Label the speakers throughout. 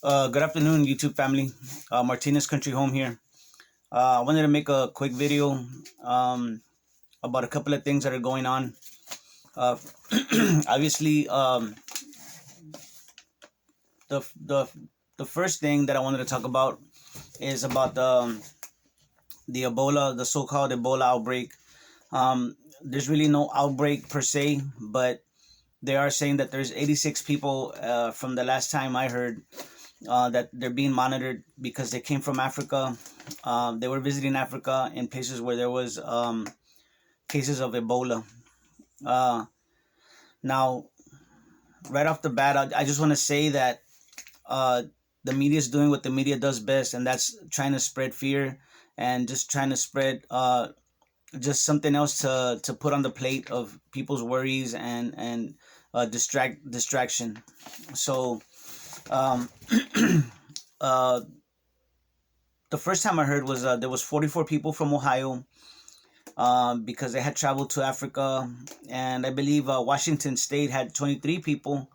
Speaker 1: Good afternoon, YouTube family. Martinez Country Home here. I wanted to make a quick video um, about a couple of things that are going on. Uh, obviously, the the the first thing that I wanted to talk about is about the Ebola, the so-called Ebola outbreak. There's really no outbreak per se, but they are saying that there's 86 people from the last time I heard that they're being monitored because they came from Africa. They were visiting Africa in places where there was cases of Ebola. Uh, Now, right off the bat, I just want to say that uh, the media is doing what the media does best, and that's trying to spread fear and just trying to spread just something else to put on the plate of people's worries and distraction. So um, uh, the first time I heard was there was 44 people from Ohio because they had traveled to Africa, and I believe Washington State had 23 people,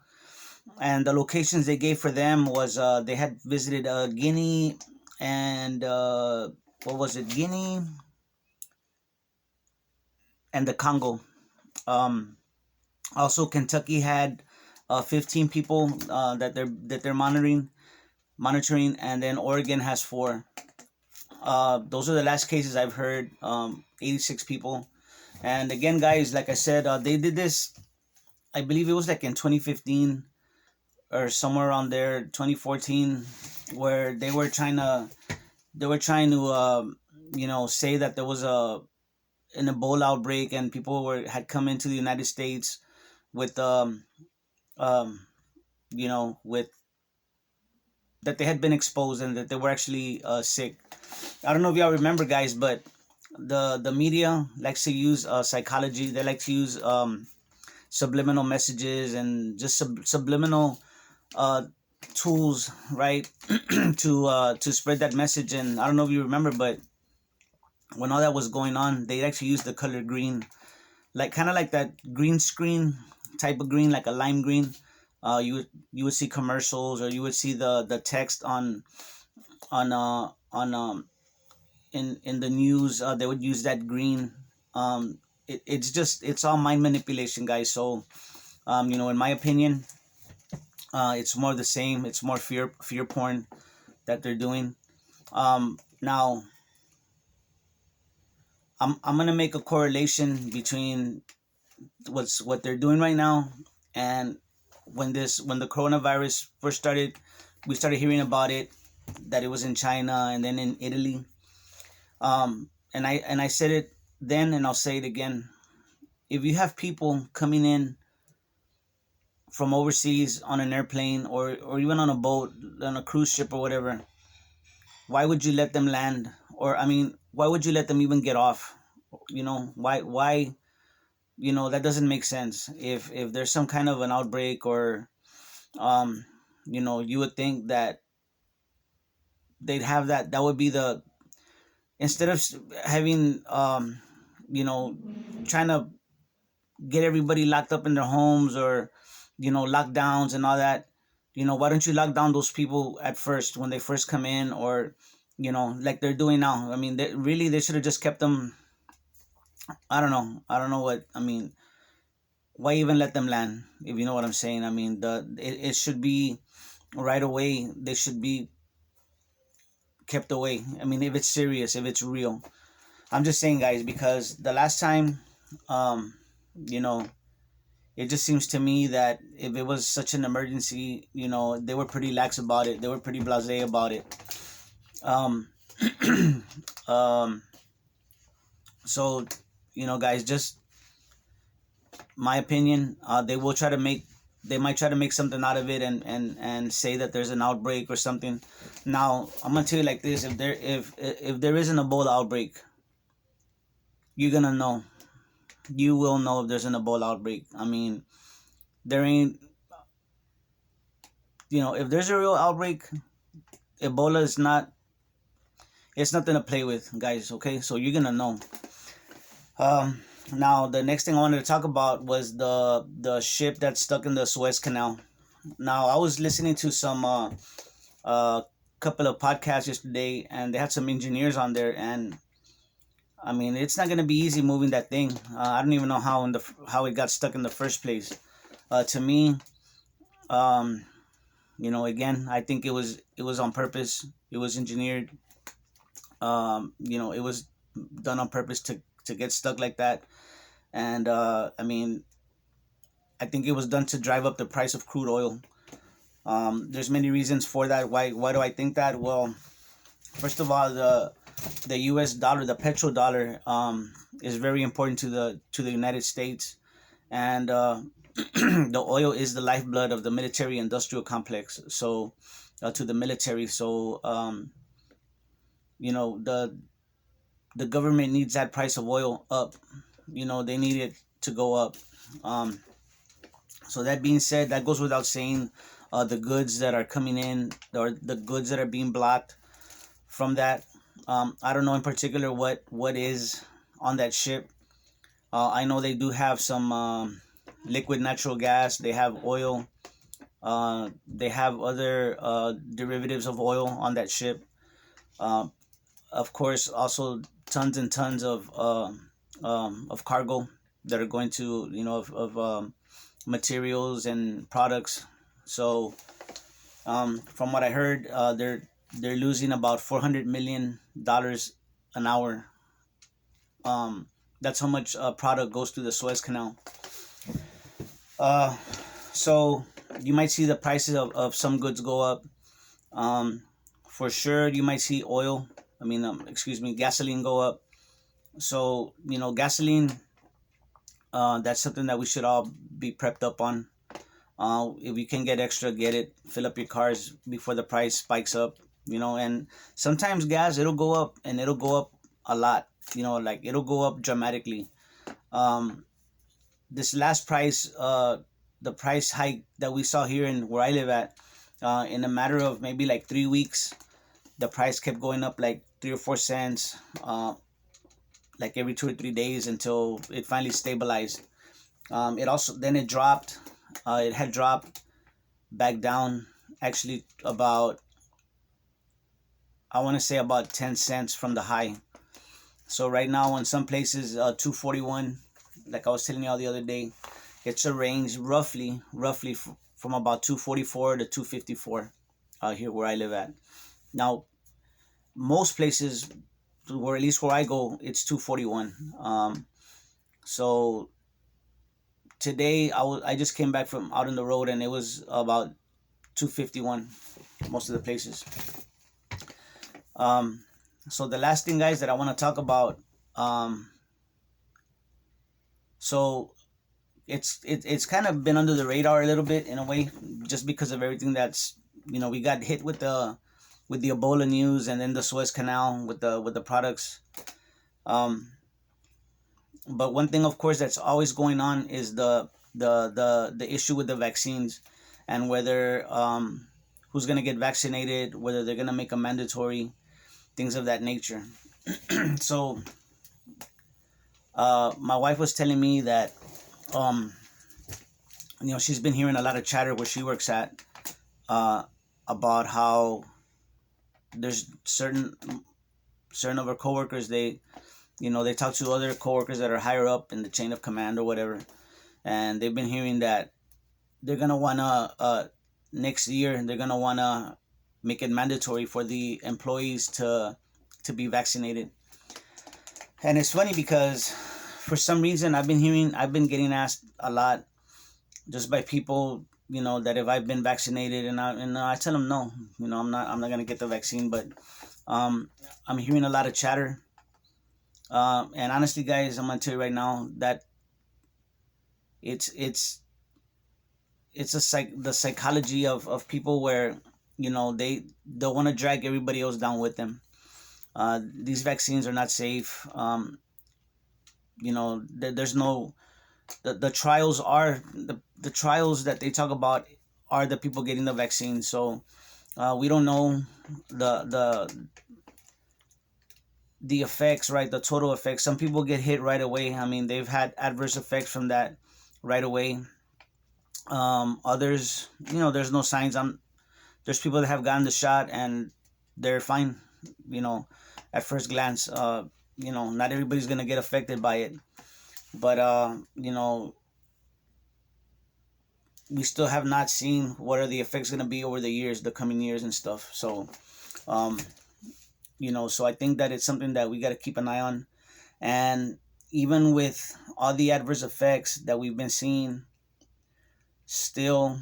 Speaker 1: and the locations they gave for them was they had visited Guinea and what was it, Guinea and the Congo. Um, Also, Kentucky had 15 people that they're monitoring, and then Oregon has four. Those are the last cases I've heard. 86 people. And again, guys, like I said, they did this. I believe it was like in 2015 or somewhere around there, 2014, where they were trying to say that there was an Ebola outbreak and people had come into the United States with um with that they had been exposed and that they were actually sick. I don't know if y'all remember, guys, but the media likes to use psychology. They like to use subliminal messages and just subliminal uh, tools, right, to spread that message. And I don't know if you remember, but when all that was going on, they actually used the color green, like kind of like that green screen type of green, like a lime green. You would see commercials, or you would see the text on in the news. They would use that green. It's all mind manipulation, guys. So in my opinion, it's more the same. It's more fear porn that they're doing. Now I'm gonna make a correlation between what they're doing right now and when the coronavirus first started. We started hearing about it, that it was in China and then in Italy. And I said it then, and I'll say it again. If you have people coming in from overseas on an airplane, or even on a boat, on a cruise ship or whatever, why would you let them land? Or I mean, why would you let them even get off? Why that doesn't make sense. If there's some kind of an outbreak, or um you would think that they'd have that would be the, instead of having trying to get everybody locked up in their homes, or lockdowns and all that. Why don't you lock down those people at first when they first come in, or like they're doing now? I mean, they should have just kept them. I don't know what I mean. Why even let them land, if you know what I'm saying? I mean, it should be right away. They should be kept away. I mean, if it's serious, if it's real. I'm just saying, guys, because the last time, um you know it just seems to me that if it was such an emergency, they were pretty lax about it. They were pretty blasé about it. um um so, guys, just my opinion. They might try to make something out of it, and say that there's an outbreak or something. Now, I'm gonna tell you like this: if there is an Ebola outbreak, you're gonna know. You will know if there's an Ebola outbreak. I mean, there ain't. If there's a real outbreak, Ebola is not. It's nothing to play with, guys. Okay, so you're gonna know. Now, the next thing I wanted to talk about was the ship that's stuck in the Suez Canal. Now, I was listening to some a couple of podcasts yesterday, and they had some engineers on there, and I mean, it's not gonna be easy moving that thing. I don't even know how it got stuck in the first place. To me, um, again, I think it was on purpose. It was engineered. It was done on purpose to get stuck like that. And I mean, I think it was done to drive up the price of crude oil. There's many reasons for that. Why do I think that? Well, first of all, the U.S. dollar, the petrodollar, is very important to the United States, and the oil is the lifeblood of the military-industrial complex. So, to the military. So, the government needs that price of oil up. They need it to go up. Um, so that being said, that goes without saying. The goods that are coming in, or the goods that are being blocked from that. I don't know in particular what is on that ship. I know they do have some liquid natural gas. They have oil. They have other derivatives of oil on that ship. Uh, of course, also tons and tons of cargo that are going to of materials and products. So, from what I heard, they're losing about $400 million an hour. That's how much product goes through the Suez Canal. Uh, so you might see the prices of some goods go up. For sure, you might see oil. Gasoline go up. So gasoline. That's something that we should all be prepped up on. If you can get extra, get it. Fill up your cars before the price spikes up. And sometimes gas, it'll go up, and it'll go up a lot. Like it'll go up dramatically. This last price, the price hike that we saw here in where I live at, in a matter of maybe like 3 weeks, the price kept going up like 3 or 4 cents, like every 2 or 3 days until it finally stabilized. It dropped. It had dropped back down, actually about, I want to say about 10 cents from the high. So right now in some places, 241, like I was telling y'all the other day, it's a range roughly from about 244 to 254 here where I live at. Now, most places, or at least where I go, it's 241. So today I just came back from out on the road, and it was about 251 most of the places. So the last thing, guys, that I want to talk about, so it's kind of been under the radar a little bit in a way, just because of everything that's we got hit with the Ebola news, and then the Suez Canal with the products. But one thing, of course, that's always going on is the issue with the vaccines, and whether who's gonna get vaccinated, whether they're gonna make them mandatory, things of that nature. So, my wife was telling me that, she's been hearing a lot of chatter where she works at, about how there's certain of her coworkers, they talk to other coworkers that are higher up in the chain of command or whatever, and they've been hearing that they're gonna wanna next year they're gonna wanna make it mandatory for the employees to be vaccinated. And it's funny because for some reason I've been getting asked a lot just by people, that if I've been vaccinated, and I tell them no, I'm not gonna get the vaccine, but I'm hearing a lot of chatter. And honestly, guys, I'm gonna tell you right now that it's the psychology of people where they want to drag everybody else down with them. These vaccines are not safe. There's no the trials are the trials that they talk about are the people getting the vaccine. So we don't know the effects, right? The total effects. Some people get hit right away. I mean, they've had adverse effects from that right away. Others, there's no signs. there's people that have gotten the shot and they're fine, you know, at first glance. You know, not everybody's gonna get affected by it, but you know, we still have not seen what are the effects gonna be over the years, the coming years and stuff. So um, you know, so I think that it's something that we got to keep an eye on. And even with all the adverse effects that we've been seeing, still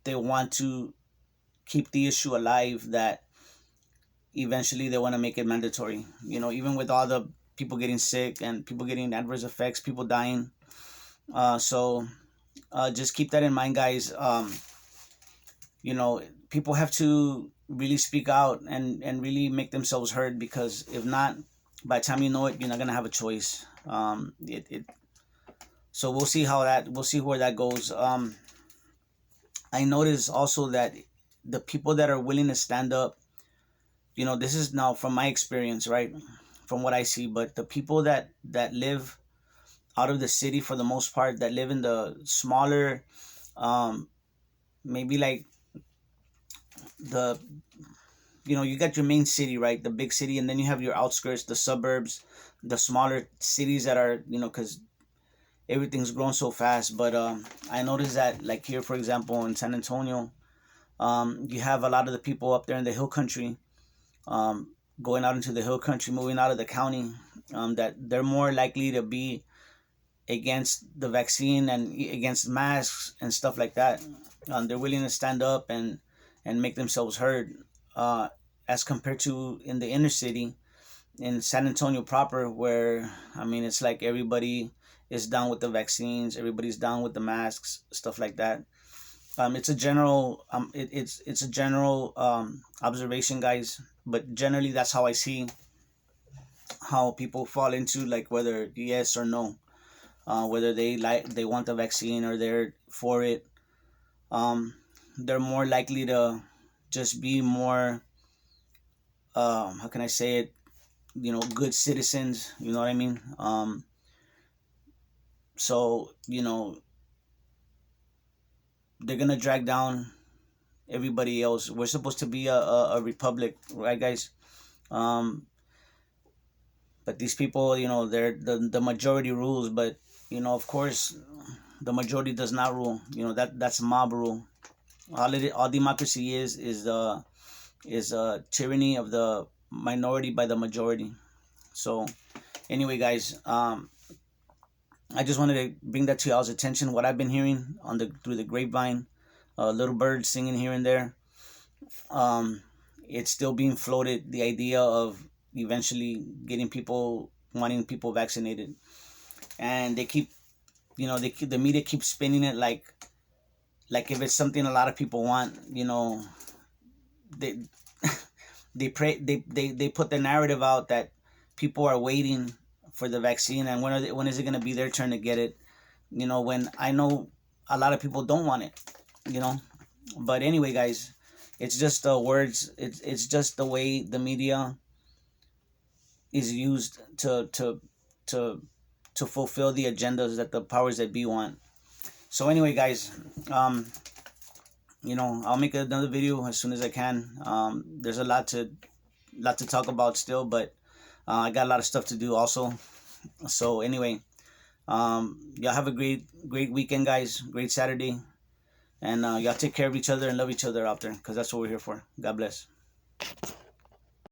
Speaker 1: they want to keep the issue alive that eventually they want to make it mandatory. You know, even with all the people getting sick and people getting adverse effects, people dying. So just keep that in mind, guys. You know, people have to really speak out and really make themselves heard, because if not, by the time you know it, you're not gonna have a choice. So we'll see where that goes. I notice also that the people that are willing to stand up, you know, this is now from my experience, right? From what I see, but the people that live out of the city, for the most part, that live in the smaller, maybe like the, you know, you got your main city, right? The big city, and then you have your outskirts, the suburbs, the smaller cities that are, you know, because everything's grown so fast. But I noticed that, like here, for example, in San Antonio, you have a lot of the people up there in the hill country, going out into the hill country, moving out of the county, that they're more likely to be against the vaccine and against masks and stuff like that. They're willing to stand up and make themselves heard, as compared to in the inner city in San Antonio proper, where I mean it's like everybody is down with the vaccines, everybody's down with the masks, stuff like that. It's a general it's a general observation, guys, but generally that's how I see how people fall into, like, whether yes or no, whether they want the vaccine or they're for it. They're more likely to just be more, how can I say it, you know, good citizens, you know what I mean? So, you know, they're gonna drag down everybody else. We're supposed to be a republic, right, guys? um but these people, you know, they're the majority rules, but you know, of course, the majority does not rule. You know, that's mob rule. All democracy is a tyranny of the minority by the majority. So anyway, guys, I just wanted to bring that to y'all's attention, what I've been hearing on the through the grapevine, little birds singing here and there. um it's still being floated, the idea of eventually getting people, wanting people vaccinated, and they keep, you know, the media keeps spinning it like if it's something a lot of people want, you know. They they put the narrative out that people are waiting for the vaccine, and when is it going to be their turn to get it, you know, when I know a lot of people don't want it, you know. But anyway, guys, it's just the words, it's just the way the media is used to to fulfill the agendas that the powers that be want. So anyway, guys, you know, I'll make another video as soon as I can. There's a lot to talk about still, but I got a lot of stuff to do also. So anyway, y'all have a great weekend, guys. Great Saturday, and y'all take care of each other and love each other out there, because that's what we're here for. God bless.